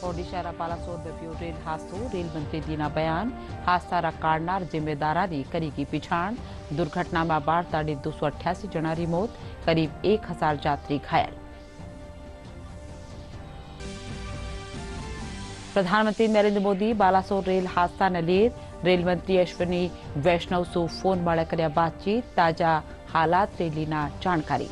ओडिशा बालासोर में rail हादसो rail मंत्री दीना बयान हादसा कारणदार जिम्मेदारानी करीगी पिछाण दुर्घटना में 288 जनानी मौत करीब 1000 यात्री घायल। प्रधानमंत्री नरेंद्र मोदी बालासोर रेल हादसा ने लेर रेल मंत्री अश्विनी वैष्णव से फोन माळे कर्या बातचीत ताजा हालात रेलीना जानकारी।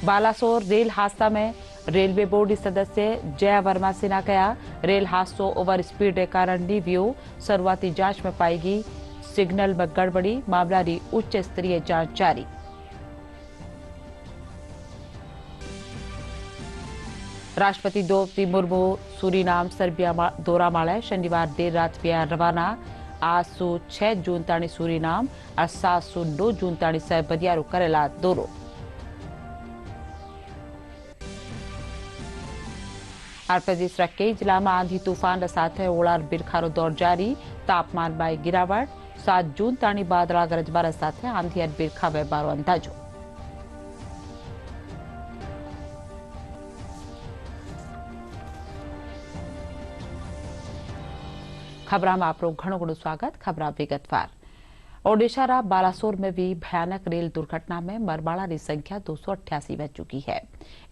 बालासोर रेल हादसा में रेलवे बोर्ड सदस्य जया वर्मा सिन्हा कहा रेल हादसों ओवर स्पीड के कारण नहीं वियो शुरुआती जांच में पाएगी सिग्नल में गड़बड़ी मामला की उच्च स्तरीय जांच जारी। राष्ट्रपति द्रौपदी मुर्मू सूरीनाम सर्बिया दौरा माळे शनिवार देर रात किया रवाना। आज सु 6 जून ताणी सूरीनाम और 7 सु 9 जून ताणी सर्बिया करेला दौरो। प्रदेश कई जिला में आंधी तूफान साथ ओलार बिरखारो दौर जारी तापमान में गिरावट 7 जून ताणी बादला गरजबार साथ आंधी और बिरखा वेबारो अंदाजो। खबरा में आपरो घणो घणो स्वागत। खबरा विगतवार। ओडिशा बालासोर में भी भयानक रेल दुर्घटना में मरवाड़ा की संख्या 288 बच चुकी है।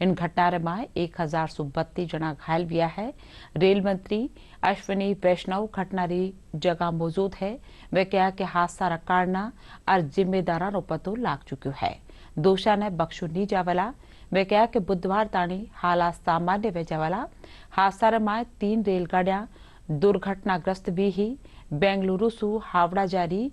इन घटना में 1032 जना घायल हुआ है। रेल मंत्री अश्विनी वैष्णव घटना की जगह मौजूद है। वे कहा कि हादसा कारण और जिम्मेदारों पतो लाग चुक्यो है। दोषा ने बख्शो नहीं जावला। वे कहा कि बुधवार ताणी हालात सामान्य वे जावला। हादसा में 3 रेलगाड़ियां दुर्घटनाग्रस्त भी ही। बेंगलुरु सु हावड़ा जारी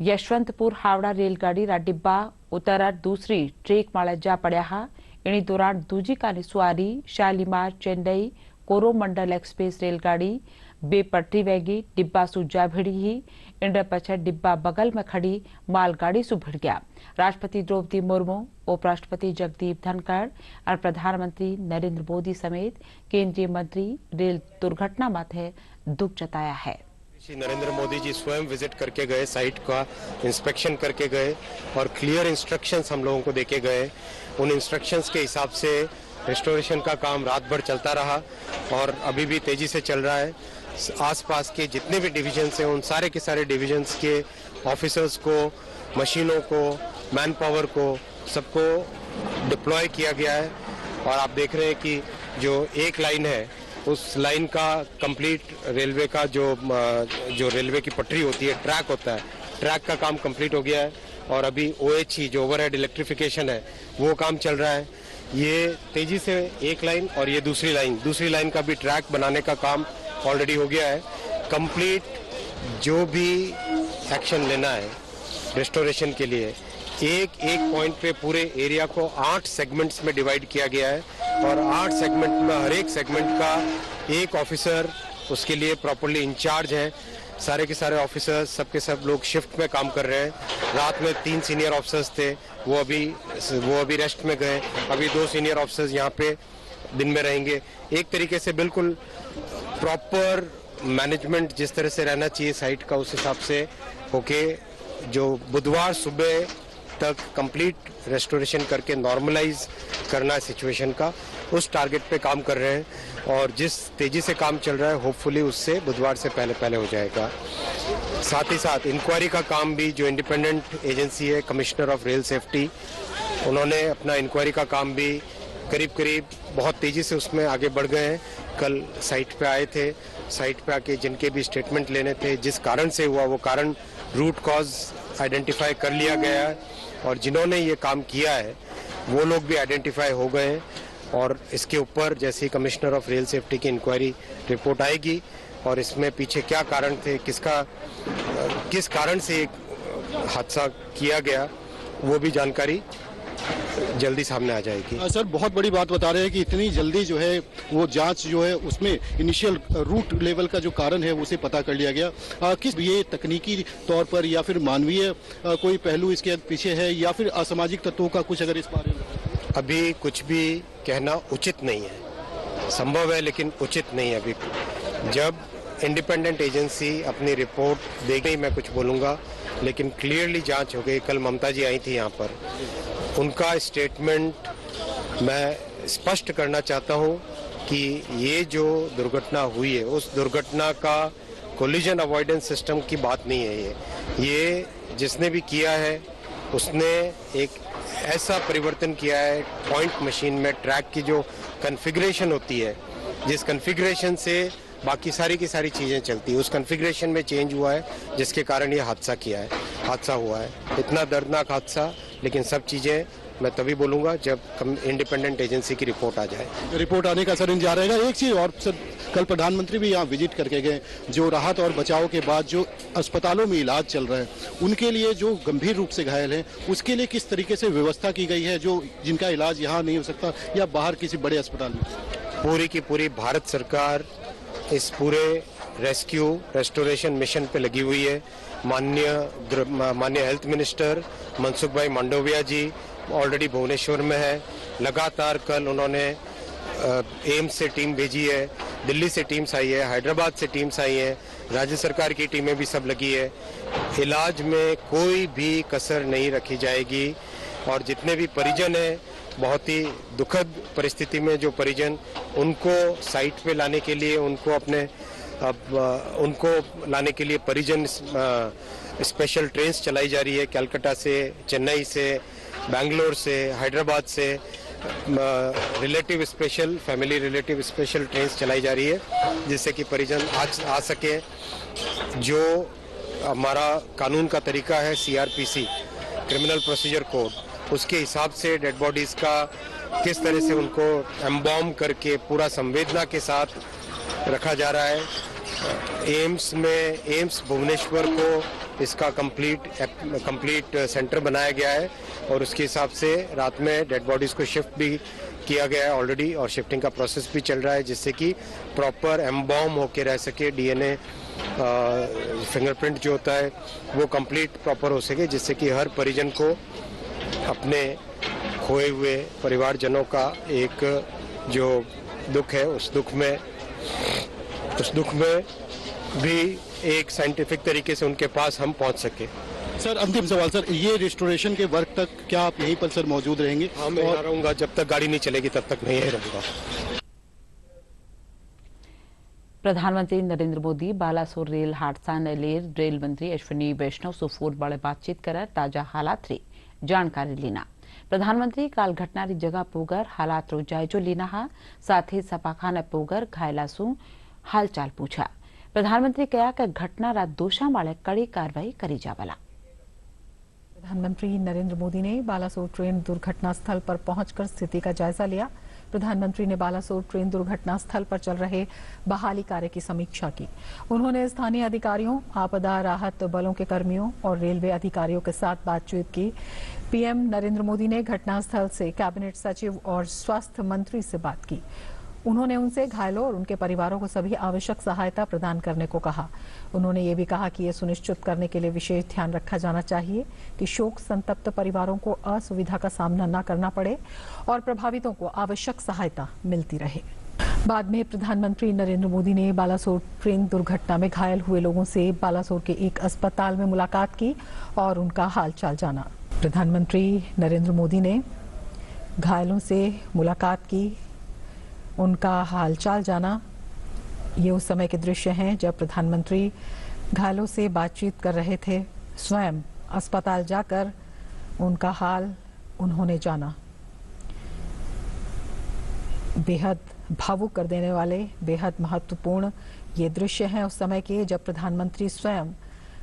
यशवंतपुर हावड़ा रेलगाड़ी रा डिब्बा उतर दूसरी ट्रेक माळे जा पड़ा हा। इन्हीं दौरान दूजी कानी सुआरी शालीमार चेन्नई कोरोमंडल एक्सप्रेस रेलगाड़ी बेपटरी वैगी डिब्बा सु जा भिड़ी ही। इन पछे डिब्बा बगल में खड़ी मालगाड़ी सु भिड़ गया। राष्ट्रपति द्रौपदी मुर्मू उपराष्ट्रपति जगदीप धनखड़ और प्रधानमंत्री नरेंद्र मोदी समेत केंद्रीय मंत्री रेल दुर्घटना माथे दुख जताया है। श्री नरेंद्र मोदी जी स्वयं विजिट करके गए, साइट का इंस्पेक्शन करके गए और क्लियर इंस्ट्रक्शंस हम लोगों को देके गए। उन इंस्ट्रक्शंस के हिसाब से रेस्टोरेशन का काम रात भर चलता रहा और अभी भी तेजी से चल रहा है। आसपास के जितने भी डिविजन्स हैं उन सारे के सारे डिविजन्स के ऑफिसर्स को, मशीनों को, मैन पावर को, सबको डिप्लॉय किया गया है। और आप देख रहे हैं कि जो एक लाइन है उस लाइन का कंप्लीट रेलवे का जो रेलवे की पटरी होती है, ट्रैक होता है, ट्रैक का काम कंप्लीट हो गया है। और अभी OHE जो ओवरहेड इलेक्ट्रिफिकेशन है वो काम चल रहा है। ये तेजी से एक लाइन और ये दूसरी लाइन का भी ट्रैक बनाने का काम ऑलरेडी हो गया है कंप्लीट। जो भी एक्शन लेना है रेस्टोरेशन के लिए एक पॉइंट पे पूरे एरिया को 8 सेगमेंट्स में डिवाइड किया गया है और 8 सेगमेंट में हर एक सेगमेंट का एक ऑफिसर उसके लिए प्रॉपर्ली इंचार्ज है। सारे के सारे ऑफिसर्स सबके सब लोग शिफ्ट में काम कर रहे हैं। रात में 3 सीनियर ऑफिसर्स थे, वो अभी रेस्ट में गए। अभी 2 सीनियर ऑफिसर्स यहाँ पे दिन में रहेंगे। एक तरीके से बिल्कुल प्रॉपर मैनेजमेंट जिस तरह से रहना चाहिए साइट का, उस हिसाब से होके जो बुधवार सुबह तक कंप्लीट रेस्टोरेशन करके नॉर्मलाइज करना है सिचुएशन का, उस टारगेट पे काम कर रहे हैं। और जिस तेजी से काम चल रहा है होपफुली उससे बुधवार से पहले हो जाएगा। साथ ही साथ इंक्वायरी का काम भी, जो इंडिपेंडेंट एजेंसी है कमिश्नर ऑफ रेल सेफ्टी, उन्होंने अपना इंक्वायरी का काम भी करीब बहुत तेजी से उसमें आगे बढ़ गए हैं। कल साइट पे आए थे, साइट पे आके जिनके भी स्टेटमेंट लेने थे, जिस कारण से हुआ वो कारण रूट कॉज आइडेंटिफाई कर लिया गया है और जिन्होंने ये काम किया है वो लोग भी आइडेंटिफाई हो गए हैं। और इसके ऊपर जैसे ही कमिश्नर ऑफ रेल सेफ्टी की इंक्वायरी रिपोर्ट आएगी और इसमें पीछे क्या कारण थे, किस कारण से हादसा किया गया, वो भी जानकारी जल्दी सामने आ जाएगी। सर, बहुत बड़ी बात बता रहे हैं कि इतनी जल्दी जो है वो जांच जो है उसमें इनिशियल रूट लेवल का जो कारण है उसे पता कर लिया गया। किस ये तकनीकी तौर पर या फिर मानवीय कोई पहलू इसके पीछे है या फिर असामाजिक तत्वों का कुछ, अगर इस बारे में? अभी कुछ भी कहना उचित नहीं है, संभव है लेकिन उचित नहीं है। अभी जब इंडिपेंडेंट एजेंसी अपनी रिपोर्ट देगी मैं कुछ बोलूंगा। लेकिन क्लियरली जांच हो गई। कल ममता जी आई थी यहाँ पर, उनका स्टेटमेंट मैं स्पष्ट करना चाहता हूँ कि ये जो दुर्घटना हुई है उस दुर्घटना का कोलिजन अवॉइडेंस सिस्टम की बात नहीं है। ये जिसने भी किया है उसने एक ऐसा परिवर्तन किया है पॉइंट मशीन में ट्रैक की जो कॉन्फ़िगरेशन होती है, जिस कॉन्फ़िगरेशन से बाकी सारी की सारी चीज़ें चलती है, उस कॉन्फ़िगरेशन में चेंज हुआ है, जिसके कारण ये हादसा हुआ है। इतना दर्दनाक हादसा, लेकिन सब चीज़ें मैं तभी बोलूँगा जब इंडिपेंडेंट एजेंसी की रिपोर्ट आ जाए। रिपोर्ट आने का सर इंतजार रहेगा। एक चीज और सर, कल प्रधानमंत्री भी यहाँ विजिट करके गए, जो राहत और बचाव के बाद जो अस्पतालों में इलाज चल रहा है उनके लिए जो गंभीर रूप से घायल हैं उसके लिए किस तरीके से व्यवस्था की गई है, जो जिनका इलाज यहाँ नहीं हो सकता या बाहर किसी बड़े अस्पताल में? पूरी की पूरी भारत सरकार इस पूरे रेस्टोरेशन मिशन पे लगी हुई है। माननीय हेल्थ मिनिस्टर मनसुख भाई मांडविया जी ऑलरेडी भुवनेश्वर में है। लगातार कल उन्होंने एम्स से टीम भेजी है, दिल्ली से टीम्स आई है, हैदराबाद से टीम्स आई हैं, राज्य सरकार की टीमें भी सब लगी है। इलाज में कोई भी कसर नहीं रखी जाएगी और जितने भी परिजन हैं, बहुत ही दुखद परिस्थिति में जो परिजन, उनको साइट पे लाने के लिए उनको लाने के लिए परिजन स्पेशल ट्रेन्स चलाई जा रही है। कलकत्ता से, चेन्नई से, बेंगलोर से, हैदराबाद से फैमिली रिलेटिव स्पेशल ट्रेन्स चलाई जा रही है, जिससे कि परिजन आज आ सके। जो हमारा कानून का तरीका है CRPC, क्रिमिनल प्रोसीजर कोड, उसके हिसाब से डेड बॉडीज का किस तरह से उनको एम्बॉम करके पूरा संवेदना के साथ रखा जा रहा है। एम्स भुवनेश्वर को इसका कंप्लीट सेंटर बनाया गया है और उसके हिसाब से रात में डेड बॉडीज को शिफ्ट भी किया गया है ऑलरेडी, और शिफ्टिंग का प्रोसेस भी चल रहा है, जिससे कि प्रॉपर एम्बॉम होके रह सके। DNA फिंगरप्रिंट जो होता है वो कंप्लीट प्रॉपर हो सके, जिससे कि हर परिजन को अपने खोए हुए परिवारजनों का एक जो दुख है उस दुख में भी एक साइंटिफिक तरीके से उनके पास हम पहुंच सके। सर अंतिम सवाल सर, ये रेस्टोरेशन के वर्क तक क्या आप यहीं पर सर मौजूद रहेंगे? हाँ, मैं यहाँ रहूंगा, जब तक गाड़ी नहीं चलेगी तब तक मैं यहीं रहूंगा। प्रधानमंत्री नरेंद्र मोदी बालासोर रेल हादसा ने लेर रेल मंत्री अश्विनी वैष्णव से फोन बड़े बातचीत कर ताजा हालात री जानकारी लीना। प्रधानमंत्री काल घटना री जगह पोगर हालात रो जायजो लीना हा, साथ ही सपाखाने पोगर घायलासू हालचाल पूछा। प्रधानमंत्री कहा कि घटना रा दोषा वाले कड़ी कार्रवाई करी जावला। प्रधानमंत्री नरेंद्र मोदी ने बालासोर ट्रेन दुर्घटना स्थल पर पहुंचकर स्थिति का जायजा लिया। प्रधानमंत्री ने बालासोर ट्रेन दुर्घटना स्थल पर चल रहे बहाली कार्य की समीक्षा की। उन्होंने स्थानीय अधिकारियों, आपदा राहत बलों के कर्मियों और रेलवे अधिकारियों के साथ बातचीत की। पीएम नरेंद्र मोदी ने घटनास्थल से कैबिनेट सचिव और स्वास्थ्य मंत्री से बात की। उन्होंने उनसे घायलों और उनके परिवारों को सभी आवश्यक सहायता प्रदान करने को कहा। उन्होंने ये भी कहा कि ये सुनिश्चित करने के लिए विशेष ध्यान रखा जाना चाहिए कि शोक संतप्त परिवारों को असुविधा का सामना न करना पड़े और प्रभावितों को आवश्यक सहायता मिलती रहे। बाद में प्रधानमंत्री नरेंद्र मोदी ने बालासोर ट्रेन दुर्घटना में घायल हुए लोगों से बालासोर के एक अस्पताल में मुलाकात की और उनका हालचाल जाना। प्रधानमंत्री नरेंद्र मोदी ने घायलों से मुलाकात की, उनका हालचाल जाना। ये उस समय के दृश्य हैं जब प्रधानमंत्री घायलों से बातचीत कर रहे थे। स्वयं अस्पताल जाकर उनका हाल उन्होंने जाना। बेहद भावुक कर देने वाले, बेहद महत्वपूर्ण ये दृश्य हैं उस समय के जब प्रधानमंत्री स्वयं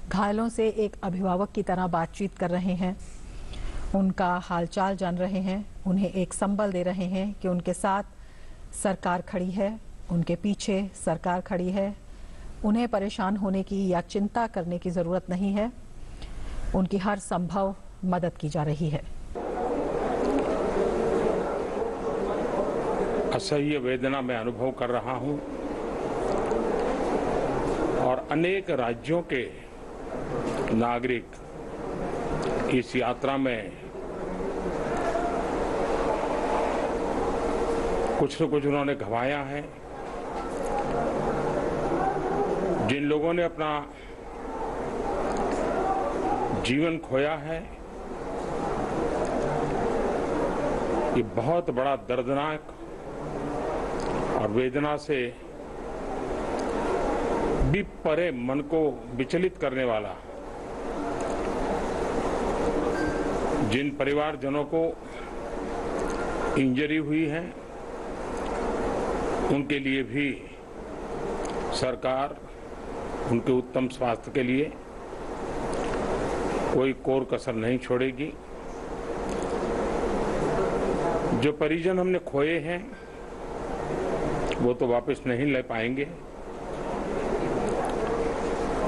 घायलों से एक अभिभावक की तरह बातचीत कर रहे हैं, उनका हालचाल जान रहे हैं, उन्हें एक संबल दे रहे हैं कि उनके साथ सरकार खड़ी है, उनके पीछे सरकार खड़ी है, उन्हें परेशान होने की या चिंता करने की जरूरत नहीं है, उनकी हर संभव मदद की जा रही है। असह्य वेदना मैं अनुभव कर रहा हूं और अनेक राज्यों के नागरिक इस यात्रा में कुछ न कुछ उन्होंने गंवाया है। जिन लोगों ने अपना जीवन खोया है, ये बहुत बड़ा दर्दनाक और वेदना से भी परे मन को विचलित करने वाला, जिन परिवारजनों को इंजरी हुई है उनके लिए भी सरकार उनके उत्तम स्वास्थ्य के लिए कोई कोर कसर नहीं छोड़ेगी। जो परिजन हमने खोए हैं वो तो वापस नहीं ले पाएंगे,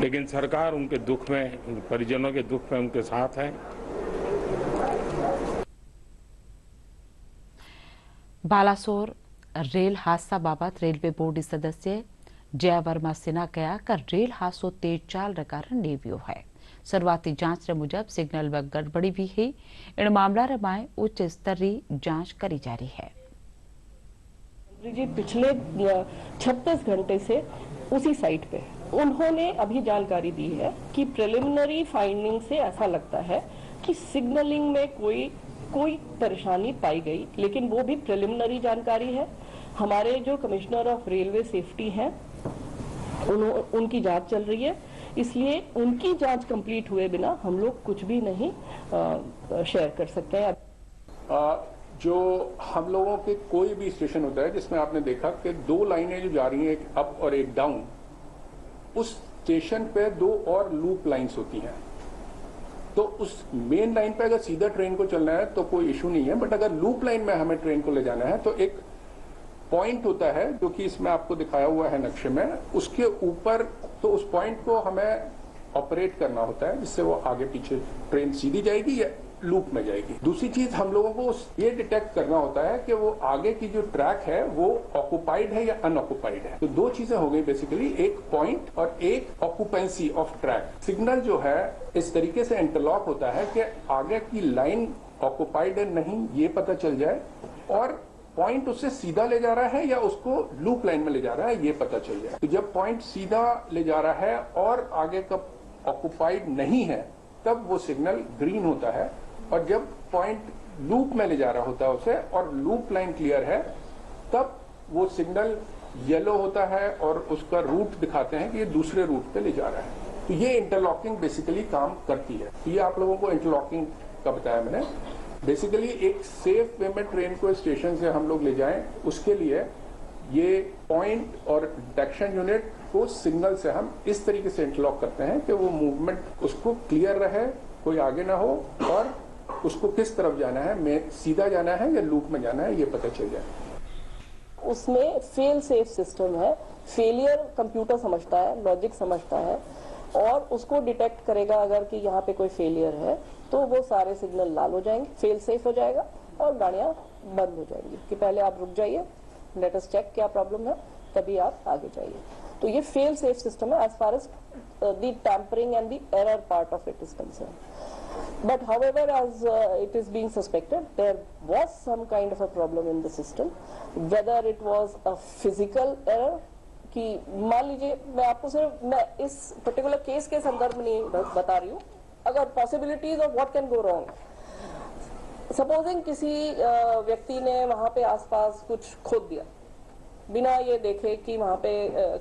लेकिन सरकार उनके दुख में, उन परिजनों के दुख में उनके साथ है। बालासोर रेल हादसा बाबत रेलवे बोर्ड सदस्य जय वर्मा सिन्हा कया कर रेल हादसो तेज चाल कारण नेव्यो है। शुरुआती जांच मुजब सिग्नल में गड़बड़ी भी है। इन मामला में उच्च स्तरीय जांच करी जा रही है। जी पिछले 36 घंटे से उसी साइट पे उन्होंने अभी जानकारी दी है कि प्रिलिमिनरी फाइंडिंग से ऐसा लगता है कि सिग्नलिंग में कोई परेशानी पाई गई, लेकिन वो भी प्रिलिमिनरी जानकारी है। हमारे जो कमिश्नर ऑफ रेलवे सेफ्टी हैं उनकी जांच चल रही है, इसलिए उनकी जांच कंप्लीट हुए बिना हम लोग कुछ भी नहीं शेयर कर सकते हैं। जो हम लोगों के कोई भी स्टेशन होता है जिसमें आपने देखा कि 2 लाइनें जो जा रही हैं, एक अप और एक डाउन, उस स्टेशन पे 2 और लूप लाइंस होती हैं। तो उस मेन लाइन पे अगर सीधा ट्रेन को चलना है तो कोई इशू नहीं है, बट अगर लूप लाइन में हमें ट्रेन को ले जाना है तो एक पॉइंट होता है जो कि इसमें आपको दिखाया हुआ है नक्शे में, उसके ऊपर तो उस पॉइंट को हमें ऑपरेट करना होता है जिससे वो आगे पीछे ट्रेन सीधी जाएगी या लूप में जाएगी। दूसरी चीज हम लोगों को ये डिटेक्ट करना होता है कि वो आगे की जो ट्रैक है वो ऑक्युपाइड है या अनऑक्युपाइड है। तो 2 चीजें हो गई बेसिकली, एक पॉइंट और एक ऑक्युपेंसी ऑफ ट्रैक। सिग्नल जो है इस तरीके से इंटरलॉक होता है कि आगे की लाइन ऑक्युपाइड है नहीं ये पता चल जाए, और पॉइंट उससे सीधा ले जा रहा है या उसको लूप लाइन में ले जा रहा है ये पता चल जाए। तो जब पॉइंट सीधा ले जा रहा है और आगे का ऑक्युपाइड नहीं है तब वो सिग्नल ग्रीन होता है, और जब पॉइंट लूप में ले जा रहा होता है उसे और लूप लाइन क्लियर है तब वो सिग्नल येलो होता है और उसका रूट दिखाते हैं कि ये दूसरे रूट पे ले जा रहा है। तो ये इंटरलॉकिंग बेसिकली काम करती है। तो ये आप लोगों को इंटरलॉकिंग का बताया मैंने। बेसिकली एक सेफ वे में ट्रेन को स्टेशन से हम लोग ले जाएं, उसके लिए ये पॉइंट और डिटेक्शन यूनिट को सिग्नल से हम इस तरीके से इंटरलॉक करते हैं कि वो मूवमेंट उसको क्लियर रहे, कोई आगे ना हो, और उसको किस तरफ जाना है, में सीधा जाना है या लूप में जाना है ये पता चल जाए। उसमें फेल सेफ सिस्टम है। फेलियर कंप्यूटर समझता है, लॉजिक समझता है और उसको डिटेक्ट करेगा अगर कि यहाँ पे कोई फेलियर है तो वो सारे सिग्नल लाल हो जाएंगे, फेल सेफ हो जाएगा और गाड़ियां बंद हो जाएंगी कि पहले आप रुक जाइए, लेट अस चेक क्या प्रॉब्लम है, तभी आप आगे जाइए। तो ये फेल सेफ सिस्टम है as far as the tampering and the error part of it is concern. But however, as it is being suspected, there was some kind of a problem in the system. Whether it was a physical error, कि मान लीजिए मैं आपको सिर्फ मैं इस particular case के संदर्भ में नहीं बता रही हूँ, अगर possibilities of what can go wrong. Supposing किसी व्यक्ति ने वहां पे आसपास कुछ खोद दिया बिना ये देखे कि वहां पे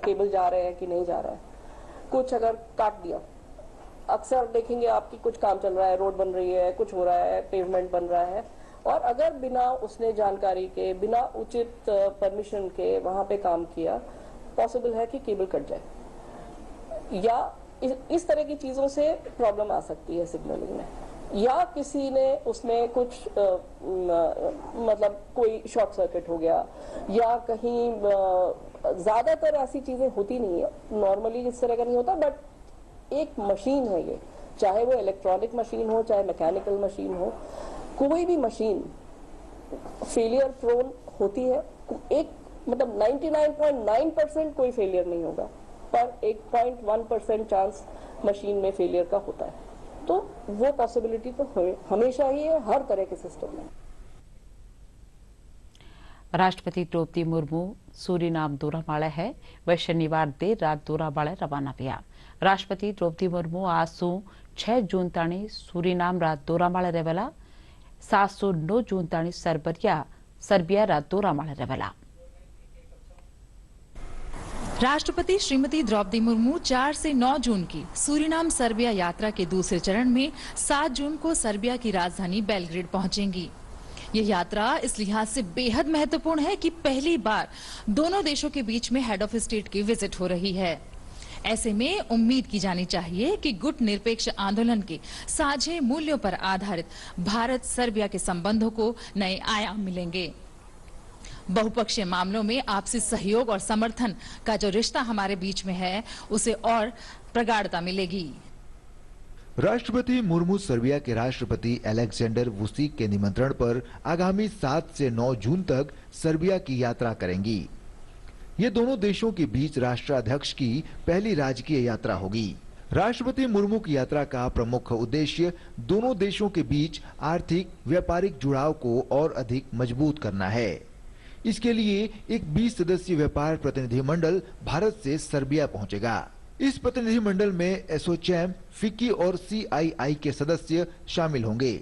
केबल जा रहे हैं कि नहीं जा रहा है, कुछ अगर काट दिया। अक्सर देखेंगे आपकी कुछ काम चल रहा है, रोड बन रही है, कुछ हो रहा है, पेवमेंट बन रहा है, और अगर बिना उसने जानकारी के, बिना उचित परमिशन के वहां पे काम किया, पॉसिबल है कि केबल कट जाए या इस तरह की चीजों से प्रॉब्लम आ सकती है सिग्नलिंग में। या किसी ने उसमें कुछ मतलब कोई शॉर्ट सर्किट हो गया, या कहीं ज्यादातर ऐसी चीजें होती नहीं है, नॉर्मली इस तरह का नहीं होता, बट एक मशीन है ये, चाहे वो इलेक्ट्रॉनिक मशीन हो चाहे मैकेनिकल मशीन हो, कोई भी मशीन फेलियर प्रोन होती है। एक मतलब 99.9% कोई फेलियर नहीं होगा, पर 1.1% चांस मशीन में फेलियर का होता है। तो वो पॉसिबिलिटी तो हमेशा ही है हर तरह के सिस्टम में। राष्ट्रपति द्रौपदी मुर्मू सूरीनाम दौरा वाले है। वह शनिवार देर रात दौरा वाले रवाना हुआ। राष्ट्रपति द्रौपदी मुर्मू आज 6 जून ताणी सुरीनाम रा दौरा माळे रहेला। 709 जून ताणी सर्बिया रा दौरा माळे रहेला। राष्ट्रपति श्रीमती द्रौपदी मुर्मू 4 से 9 जून की सूरीनाम सर्बिया यात्रा के दूसरे चरण में 7 जून को सर्बिया की राजधानी बेलग्रेड पहुंचेंगी। ये यात्रा इस लिहाज से बेहद महत्वपूर्ण है कि पहली बार दोनों देशों के बीच में हेड ऑफ स्टेट की विजिट हो रही है। ऐसे में उम्मीद की जानी चाहिए कि गुट निरपेक्ष आंदोलन के साझे मूल्यों पर आधारित भारत सर्बिया के संबंधों को नए आयाम मिलेंगे। बहुपक्षीय मामलों में आपसी सहयोग और समर्थन का जो रिश्ता हमारे बीच में है, उसे और प्रगाढ़ता मिलेगी। राष्ट्रपति मुर्मू सर्बिया के राष्ट्रपति अलेक्जेंडर वुसिक के निमंत्रण पर आगामी 7 से 9 जून तक सर्बिया की यात्रा करेंगी। ये दोनों देशों के बीच राष्ट्राध्यक्ष की पहली राजकीय यात्रा होगी। राष्ट्रपति मुर्मू की यात्रा का प्रमुख उद्देश्य दोनों देशों के बीच आर्थिक व्यापारिक जुड़ाव को और अधिक मजबूत करना है। इसके लिए एक 20 सदस्यीय व्यापार प्रतिनिधिमंडल भारत से सर्बिया पहुंचेगा। इस प्रतिनिधिमंडल में एसोचैम, फिक्की और CII के सदस्य शामिल होंगे।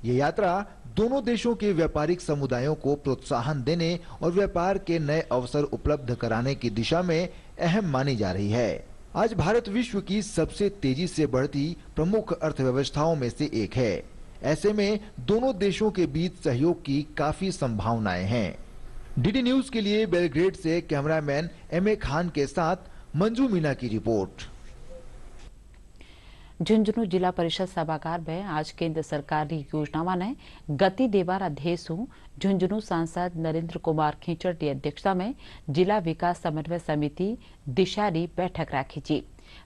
ये यात्रा दोनों देशों के व्यापारिक समुदायों को प्रोत्साहन देने और व्यापार के नए अवसर उपलब्ध कराने की दिशा में अहम मानी जा रही है। आज भारत विश्व की सबसे तेजी से बढ़ती प्रमुख अर्थव्यवस्थाओं में से एक है। ऐसे में दोनों देशों के बीच सहयोग की काफी संभावनाएं हैं। डीडी न्यूज के लिए बेलग्रेड से कैमरामैन MA खान के साथ मंजू मीना की रिपोर्ट। झुंझुनू जिला परिषद सभागार में आज केंद्र सरकार की योजनाओं ने गति देवार अध्यक्षों झुंझुनू सांसद नरेंद्र कुमार खींचड़ की अध्यक्षता में जिला विकास समन्वय समिति दिशा री बैठक राखी जी।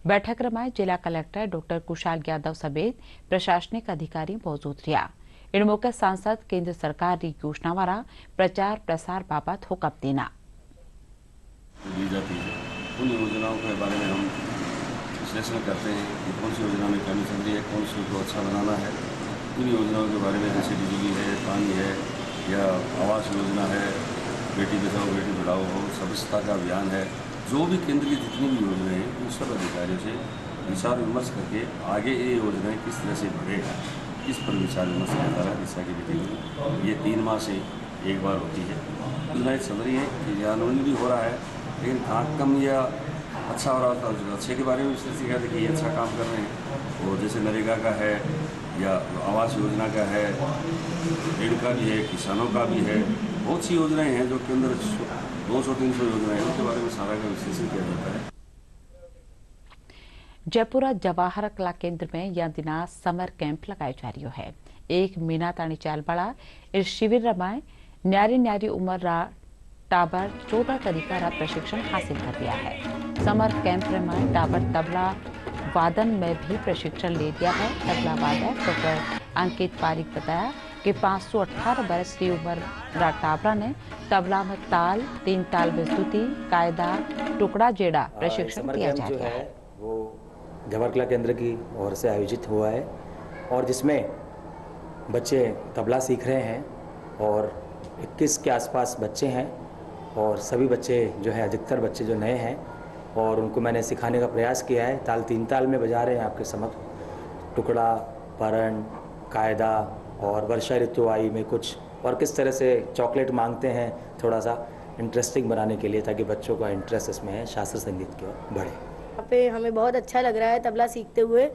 बैठक में जिला कलेक्टर डॉक्टर कुशाल यादव समेत प्रशासनिक अधिकारी मौजूद रहा। इन मौके सांसद केंद्र सरकार की योजनाओं प्रचार प्रसार बाबत हुक्म देना दी जाती है, उन योजनाओं के बारे में हम विश्लेषण करते हैं कि कौन सी योजना में कमी चल रही है, कौन सी को अच्छा बनाना है। उन योजनाओं के बारे में जैसे बिजली है, पानी है या आवास योजना है, बेटी बचाओ बेटी पढ़ाओ हो, सदस्यता का अभियान है, जो भी केंद्र की जितनी भी योजनाएं हैं उन सब अधिकारियों से विचार विमर्श करके आगे ये योजनाएं किस तरह से बढ़ेगा, इस पर विचार विमर्श किया जा रहा है। दिशा की मीटिंग ये 3 माह से एक बार होती है। योजनाएं चल रही है, क्रियान्वयन भी हो रहा है, लेकिन कहाँ कम या अच्छा हो रहा था। अच्छे के बारे में विशेष कहा था कि ये अच्छा काम कर रहे हैं, और जैसे नरेगा का है या आवास योजना का है, ऋण का भी है, किसानों का भी है, बहुत सी योजनाएं हैं जो के अंदर 200-300 योजनाएं उनके बारे में सारा का विश्लेषण किया जाता है। जयपुर जवाहर कला केंद्र में यह दिना समर कैंप लगाए जा रही है। 1 महीना ताणी चालवाड़ा इस शिविर में न्यारी उम्र रा टाबर 14 तरीका रा प्रशिक्षण हासिल कर लिया है। समर कैंप में टाबर तबला वादन में भी प्रशिक्षण ले लिया है। तबला वादक डॉक्टर अंकित पारिक बताया कि 518 बरस की उम्र रा टाबरा ने तबला में ताल, 3 ताल में स्तुति, कायदा, टुकड़ा जेड़ा प्रशिक्षण दिया जा रहा है। वो जवाहर कला केंद्र की ओर से आयोजित हुआ है और जिसमें बच्चे तबला सीख रहे हैं और 21 के आसपास बच्चे हैं और सभी बच्चे जो है अधिकतर बच्चे जो नए हैं और उनको मैंने सिखाने का प्रयास किया है। ताल 3 ताल में बजा रहे हैं आपके समक्ष, टुकड़ा, परण, कायदा और वर्षा ऋतु आई में कुछ, और किस तरह से चॉकलेट मांगते हैं थोड़ा सा इंटरेस्टिंग बनाने के लिए, ताकि बच्चों का इंटरेस्ट इसमें है शास्त्रीय संगीत की ओर बढ़े। यहाँ पे हमें बहुत अच्छा लग रहा है तबला सीखते हुए।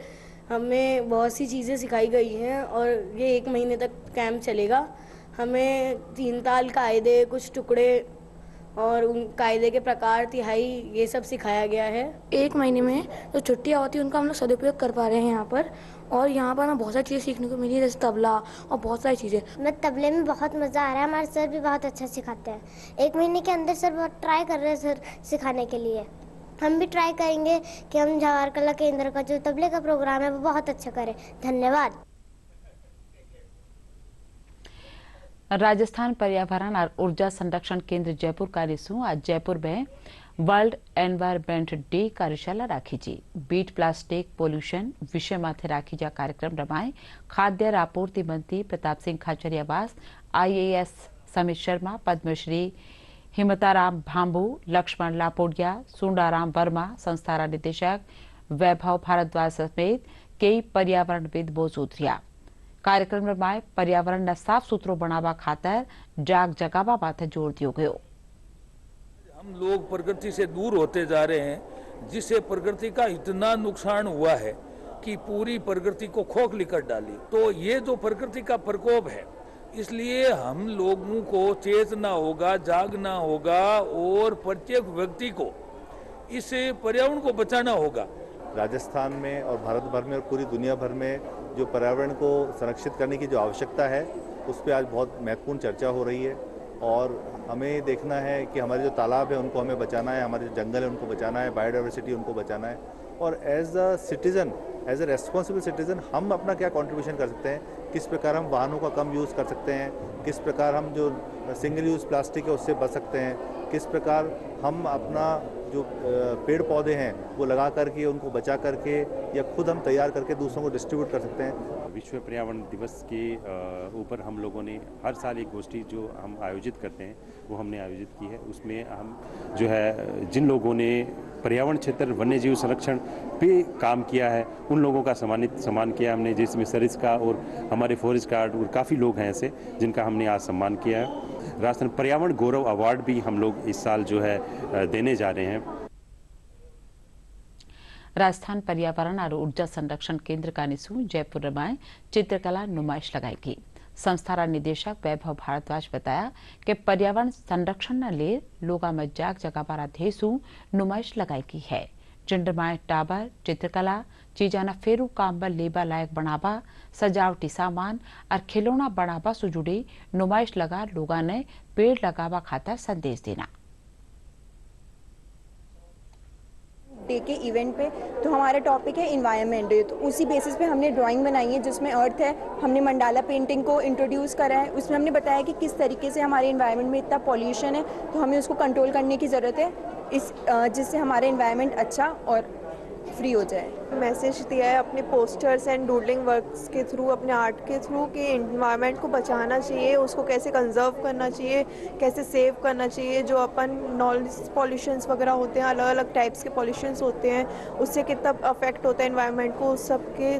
हमें बहुत सी चीज़ें सिखाई गई हैं और ये 1 महीने तक कैंप चलेगा। हमें 3 ताल कायदे, कुछ टुकड़े और उन कायदे के प्रकार, तिहाई, ये सब सिखाया गया है। 1 महीने में जो छुट्टियाँ होती हैं उनका हम लोग सदुपयोग कर पा रहे हैं यहाँ पर, और यहाँ पर हमें बहुत सारी चीज़ें सीखने को मिली है, जैसे तबला और बहुत सारी चीज़ें। मैं तबले में बहुत मज़ा आ रहा है, हमारे सर भी बहुत अच्छा सिखाते हैं। 1 महीने के अंदर सर बहुत ट्राई कर रहे हैं सर सिखाने के लिए। हम भी ट्राई करेंगे कि हम जवाहर कला केंद्र का जो तबले का प्रोग्राम है वो बहुत अच्छा करें। धन्यवाद। राजस्थान पर्यावरण और ऊर्जा संरक्षण केंद्र जयपुर का रिसू आज जयपुर में वर्ल्ड एनवायरमेंट डे कार्यशाला राखी जी। बीट प्लास्टिक पोल्यूशन विषय माथे राखी जा कार्यक्रम रमाए। खाद्य और आपूर्ति मंत्री प्रताप सिंह खाचरियावास, IAS समित शर्मा, पद्मश्री हिमताराम भांबू, लक्ष्मण लापोडिया, सुंडाराम वर्मा, संस्थारा निदेशक वैभव भारद्वाज समेत कई पर्यावरणविद मौजूद रहा। कार्यक्रम में पर्यावरण ने साफ सुथरो बनावा खातर जाग जगावा माथे जोर दियो गयो। हम लोग प्रकृति से दूर होते जा रहे हैं, जिससे प्रकृति का इतना नुकसान हुआ है कि पूरी प्रकृति को खोखली कर डाली। तो ये जो प्रकृति का प्रकोप है, इसलिए हम लोगों को चेतना होगा, जागना होगा और प्रत्येक व्यक्ति को इस पर्यावरण को बचाना होगा। राजस्थान में और भारत भर में और पूरी दुनिया भर में जो पर्यावरण को संरक्षित करने की जो आवश्यकता है, उस पर आज बहुत महत्वपूर्ण चर्चा हो रही है। और हमें देखना है कि हमारे जो तालाब है उनको हमें बचाना है, हमारे जो जंगल है उनको बचाना है, बायोडाइवर्सिटी उनको बचाना है। और as a citizen, as a responsible citizen हम अपना क्या कंट्रीब्यूशन कर सकते हैं, किस प्रकार हम वाहनों का कम यूज़ कर सकते हैं, किस प्रकार हम जो सिंगल यूज़ प्लास्टिक है उससे बच सकते हैं, किस प्रकार हम अपना जो पेड़ पौधे हैं वो लगा करके उनको बचा करके या खुद हम तैयार करके दूसरों को डिस्ट्रीब्यूट कर सकते हैं। विश्व पर्यावरण दिवस के ऊपर हम लोगों ने हर साल एक गोष्ठी जो हम आयोजित करते हैं वो हमने आयोजित की है। उसमें हम जो है जिन लोगों ने पर्यावरण क्षेत्र वन्य जीव संरक्षण पे काम किया है उन लोगों का सम्मान किया हमने, जिसमें सरिस्का और हमारे फॉरेस्ट गार्ड और काफ़ी लोग हैं ऐसे जिनका हमने आज सम्मान किया है। राजस्थान पर्यावरण गौरव अवार्ड भी हम लोग इस साल जो है देने जा रहे हैं। राजस्थान पर्यावरण और ऊर्जा संरक्षण केंद्र का निशु जयपुर में चित्रकला नुमाइश लगाएगी। संस्था निदेशक वैभव भारद्वाज बताया कि पर्यावरण संरक्षण न ले लोगा में जाग जगावारा धेसु नुमाइश लगाएगी है, जिनमें टाबर चित्रकला चीजाना फेरू काम में लेबा लायक बनावा, सजावटी सामान और खिलौना बनावा से जुड़ी नुमाइश लगा लोगा ने पेड़ लगावा खातर संदेश देना। डे के इवेंट पे तो हमारा टॉपिक है इन्वायरमेंट डे, तो उसी बेसिस पे हमने ड्राइंग बनाई है जिसमें अर्थ है। हमने मंडाला पेंटिंग को इंट्रोड्यूस करा है, उसमें हमने बताया कि किस तरीके से हमारे इन्वायरमेंट में इतना पॉल्यूशन है तो हमें उसको कंट्रोल करने की ज़रूरत है, जिससे हमारा इन्वायरमेंट अच्छा और फ्री हो जाए। मैसेज दिया है अपने पोस्टर्स एंड डूडलिंग वर्क्स के थ्रू, अपने आर्ट के थ्रू कि इन्वायरमेंट को बचाना चाहिए, उसको कैसे कंजर्व करना चाहिए, कैसे सेव करना चाहिए। जो अपन नॉइज पॉल्यूशंस वगैरह होते हैं, अलग अलग टाइप्स के पॉल्यूशंस होते हैं, उससे कितना अफेक्ट होता है इन्वायरमेंट को, उस सब के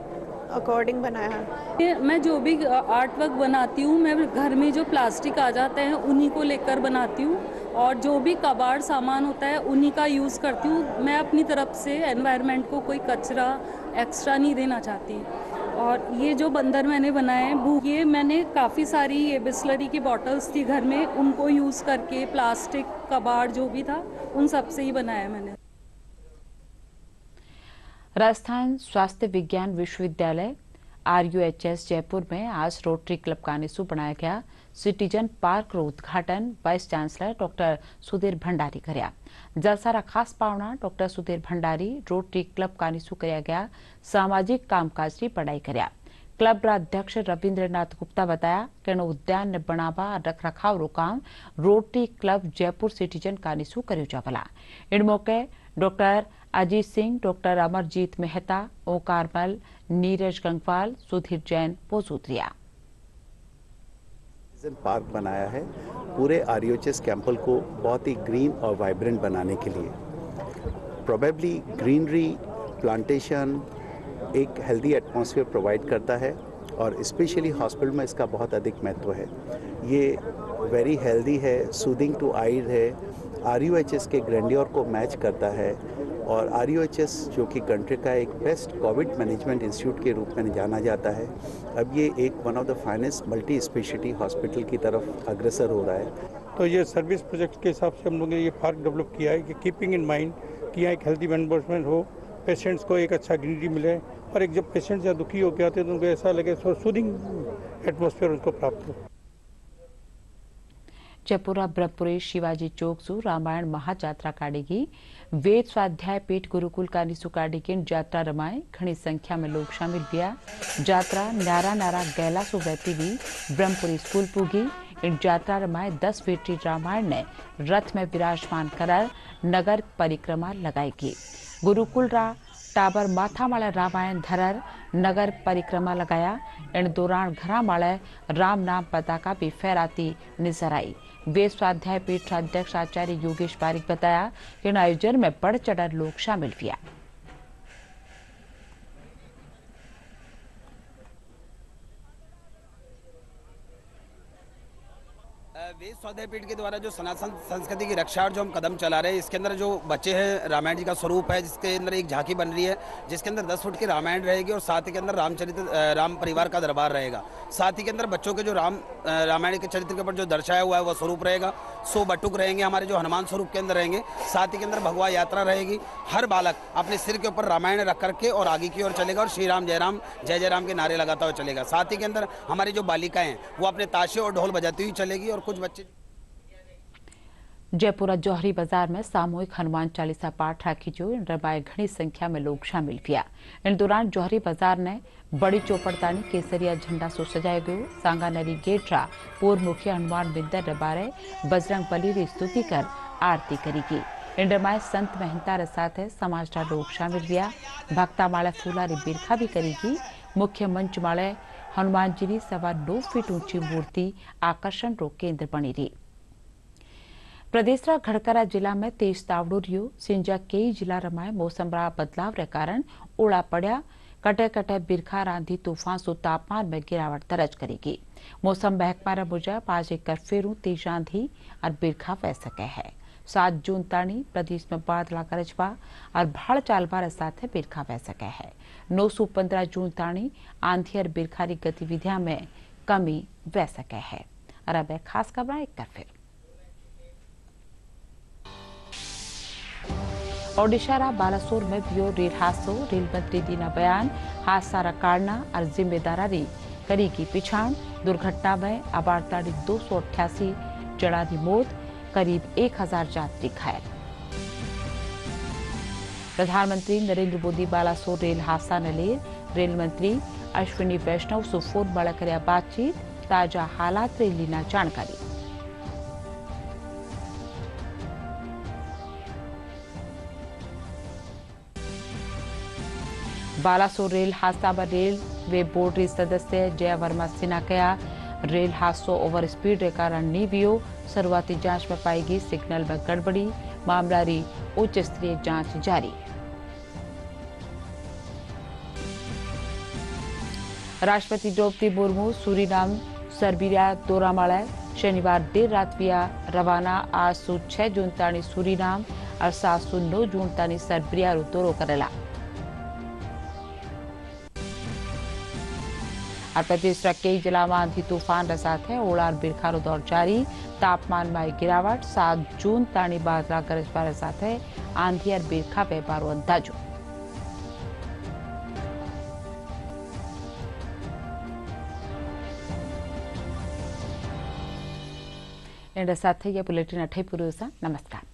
अकॉर्डिंग बनाया है। मैं जो भी आर्ट वर्क बनाती हूँ, मैं घर में जो प्लास्टिक आ जाते हैं उन्हीं को लेकर बनाती हूँ और जो भी कबाड़ सामान होता है उन्हीं का यूज़ करती हूँ। मैं अपनी तरफ से एनवायरनमेंट को कोई कचरा एक्स्ट्रा नहीं देना चाहती। और ये जो बंदर मैंने बनाए हैं, ये मैंने काफ़ी सारी ये बिस्लरी की बॉटल्स थी घर में, उनको यूज़ करके प्लास्टिक कबाड़ जो भी था उन सब से ही बनाया मैंने। राजस्थान स्वास्थ्य विज्ञान विश्वविद्यालय RUHS जयपुर में आज रोटरी क्लब का निशु बनाया गया सिटीजन पार्क रो उद्घाटन vice chancellor doctor Sudhir Bhandari करया। जलसारा खास पावना doctor Sudhir Bhandari rotary club का निशु करया गया सामाजिक कामकाज की पढ़ाई करया। क्लब अध्यक्ष रविन्द्रनाथ गुप्ता बताया कि उद्यान ने बनावा रख रखाव रो काम रोटरी क्लब जयपुर सिटीजन का निशु कर्यो जावला। इन मौके डॉक्टर अजीत सिंह, डॉक्टर अमरजीत मेहता, ओंकार मल, नीरज गंगवाल, सुधीर जैन मौजूद रहा। पार्क बनाया है पूरे RUHS कैंपस को बहुत ही ग्रीन और वाइब्रेंट बनाने के लिए। प्रोबेबली ग्रीनरी प्लांटेशन एक हेल्दी एटमॉस्फेयर प्रोवाइड करता है और स्पेशली हॉस्पिटल में इसका बहुत अधिक महत्व है। ये वेरी हेल्दी है, सूदिंग टू आइज है, RUHS के ग्रैंडियर को मैच करता है और RUHS जो कि कंट्री का एक बेस्ट कोविड मैनेजमेंट इंस्टीट्यूट के रूप में जाना जाता है, अब ये एक one of the finest multi speciality hospital की तरफ अग्रसर हो रहा है। तो ये सर्विस प्रोजेक्ट के हिसाब से हम लोगों ने ये पार्क डेवलप किया है कि कीपिंग इन माइंड कि यहाँ एक हेल्दी एनवायरनमेंट हो, पेशेंट्स को एक अच्छा ग्रीनरी मिले और एक जब पेशेंट्स या दुखी होकर आते हैं तो उनको ऐसा लगे सूदिंग एटमॉस्फेयर उनको प्राप्त हो। जयपुरा ब्रह्मपुरी शिवाजी चौक सु रामायण महाजात्रा काढ़ेगी। वेद स्वाध्याय पीठ गुरुकुल का निशु काढ़ेगी जात्रा रमाए घनी संख्या में लोग शामिल हुआ। जात्रा नारा नारा गैला सु बहती हुई ब्रह्मपुरी स्कूल पूगी। इन जात्रा रमाए 10 वेटी रामायण ने रथ में विराजमान कर नगर परिक्रमा लगाएगी। गुरुकुल रा टाबर माथा माले रामायण धरर नगर परिक्रमा लगाया। इन दौरान घरा माले राम नाम पताका भी फहराती नजर आई। वेद स्वाध्याय पीठ अध्यक्ष आचार्य योगेश पारिक बताया कि इन आयोजन में बढ़ चढ़कर लोग शामिल हुआ। वेद स्वाध्याय पीठ के द्वारा जो सनातन संस्कृति की रक्षा और जो हम कदम चला रहे हैं, इसके अंदर जो बच्चे हैं रामायण जी का स्वरूप है, जिसके अंदर एक झांकी बन रही है, जिसके अंदर 10 फुट की रामायण रहेगी और साथ ही के अंदर राम परिवार का दरबार रहेगा। साथ ही के अंदर बच्चों के जो रामायण के चरित्र के ऊपर जो दर्शाया हुआ है वह स्वरूप रहेगा। 100 बटुक रहेंगे हमारे जो हनुमान स्वरूप के अंदर रहेंगे। साथ ही के अंदर भगवा यात्रा रहेगी। हर बालक अपने सिर के ऊपर रामायण रख करके और आगे की ओर चलेगा और श्री राम जय जय राम के नारे लगाता हुआ चलेगा। साथ ही के अंदर हमारी जो बालिकाएं हैं वो अपने ताशे और ढोल बजाती हुई चलेगी और कुछ बच्चे। जयपुर जौहरी बाजार में सामूहिक हनुमान चालीसा पाठ राखी जो इन रबाए घनी संख्या में लोग शामिल किया। इन दौरान जौहरी बाजार ने बड़ी चौपड़तानी केसरिया झंडा सो सजायो गयो। सांगानेरी गेटरा पूर्व मुखिया हनुमान बिंदर रबारे बजरंग बली री स्तुति कर आरती करीगी। इन रमाए संत महंता रे साथे समाज रा लोग शामिल हुआ। भक्ता माळे फूलारी बिरखा भी करीगी। मुख्य मंच माळे हनुमान जी की 9.25 फीट ऊंची मूर्ति आकर्षण रो केंद्र बनी रही। प्रदेश रा घड़करा जिला में तेज तावड़ो रियो। सिंजा कई जिला रमाए मौसम रा बदलाव रे कारण ओला पड़ा। कटे कटे बिरखा रांधी तूफान सो तापमान में गिरावट दर्ज करेगी। मौसम महकमा रा मुजब आज एक फेरू तेज आंधी और बिरखा वह सके है। 7 जून ताणी प्रदेश में बादला गरजवा और भाड़ चालवा रे साथे बिरखा वह सके है। 9 से 15 जून ताणी आंधी और बिरखा री गतिविधियां में कमी वह सके है। और अब खास खबर एक बार फिर ओडिशा रा बालासोर में वियो रेल हादसो। रेल मंत्री दीना बयान हादसा रा कारण और जिम्मेदारी करी की पिछाण। दुर्घटना में अबारताड़ी 288 जणा की मौत, करीब 1000 यात्री घायल। प्रधानमंत्री नरेंद्र मोदी बालासोर रेल हादसा ने ले रेल मंत्री अश्विनी वैष्णव से फोन पर कर्या बातचीत। ताजा हालात रे लीना जानकारी। बालासोर रेल हादसा में रेलवे बोर्ड री सदस्य जया वर्मा सिन्हा कया रेल हादसो ओवर स्पीड के कारण नहीं वियो। शुरुआती जांच में पाई गई सिग्नल में गड़बड़ी। मामला री उच्च स्तरीय जांच जारी। राष्ट्रपति द्रौपदी मुर्मू सूरीनाम सर्बिया दौरा माळे। शनिवार देर रात विया रवाना। आज सु 6 जून ताणी सूरीनाम और 7 सु 9 जून ताणी सर्बिया रो दौरो करेला। और प्रदेश कई जिला में आंधी तूफान के साथ ओला और बिरखा रो दौर जारी। तापमान में गिरावट। 7 जून ताणी बादला गरजवा के साथ आंधी और बिरखा पे बारो अंदाजो। इन साथ ये बुलेटिन अठे पूरो। नमस्कार।